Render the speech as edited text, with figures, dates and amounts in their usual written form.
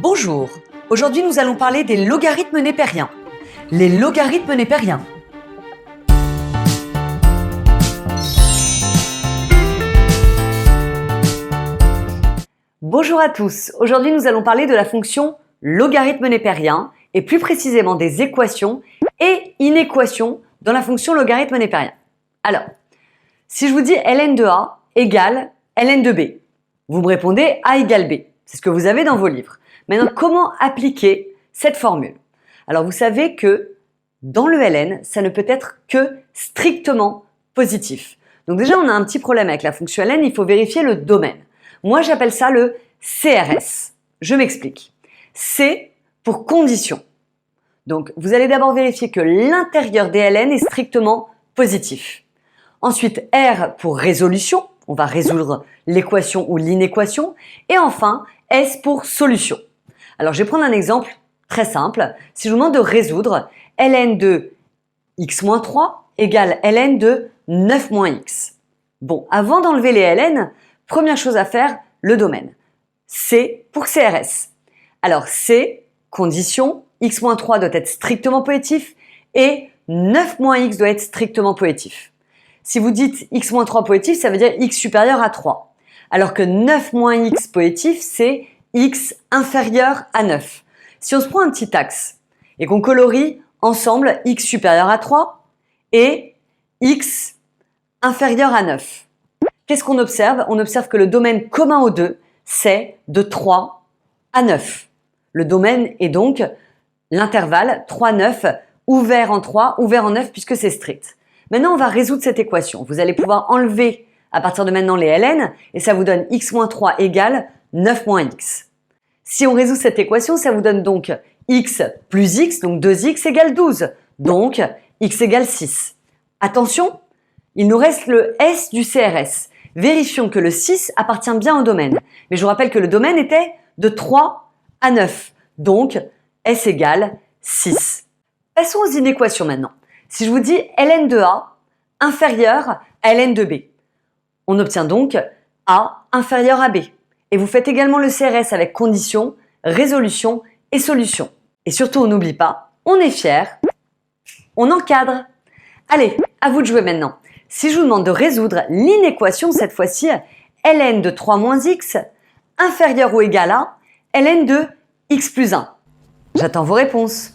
Bonjour, aujourd'hui nous allons parler des logarithmes népériens. Les logarithmes népériens. Bonjour à tous, aujourd'hui nous allons parler de la fonction logarithme népérien et plus précisément des équations et inéquations dans la fonction logarithme népérien. Alors, si je vous dis ln de a égale ln de b, vous me répondez a égale b, c'est ce que vous avez dans vos livres. Maintenant, comment appliquer cette formule? Alors, vous savez que dans le ln, ça ne peut être que strictement positif. Donc déjà, on a un petit problème avec la fonction ln, il faut vérifier le domaine. Moi, j'appelle ça le CRS. Je m'explique. C pour condition. Donc, vous allez d'abord vérifier que l'intérieur des ln est strictement positif. Ensuite, R pour résolution. On va résoudre l'équation ou l'inéquation. Et enfin, S pour solution. Alors, je vais prendre un exemple très simple. Si je vous demande de résoudre ln de x-3 égale ln de 9-x. Bon, avant d'enlever les ln, première chose à faire, le domaine. C pour CRS. Alors, C, condition, x-3 doit être strictement positif et 9-x doit être strictement positif. Si vous dites x-3 positif, ça veut dire x supérieur à 3. Alors que 9-x positif, c'est x inférieur à 9. Si on se prend un petit axe et qu'on colorie ensemble x supérieur à 3 et x inférieur à 9, qu'est-ce qu'on observe? On observe que le domaine commun aux deux, c'est de 3 à 9. Le domaine est donc l'intervalle 3-9, ouvert en 3, ouvert en 9 puisque c'est strict. Maintenant, on va résoudre cette équation. Vous allez pouvoir enlever à partir de maintenant les ln et ça vous donne x-3 égale 9-x. Si on résout cette équation, ça vous donne donc x plus x, donc 2x égale 12. Donc, x égale 6. Attention, il nous reste le S du CRS. Vérifions que le 6 appartient bien au domaine. Mais je vous rappelle que le domaine était de 3 à 9. Donc, S égale 6. Passons aux inéquations maintenant. Si je vous dis ln de a inférieur à ln de b, on obtient donc a inférieur à b. Et vous faites également le CRS avec condition, résolution et solution. Et surtout, on n'oublie pas, on est fier, on encadre. Allez, à vous de jouer maintenant. Si je vous demande de résoudre l'inéquation, cette fois-ci, ln de 3 moins x inférieur ou égal à ln de x plus 1. J'attends vos réponses.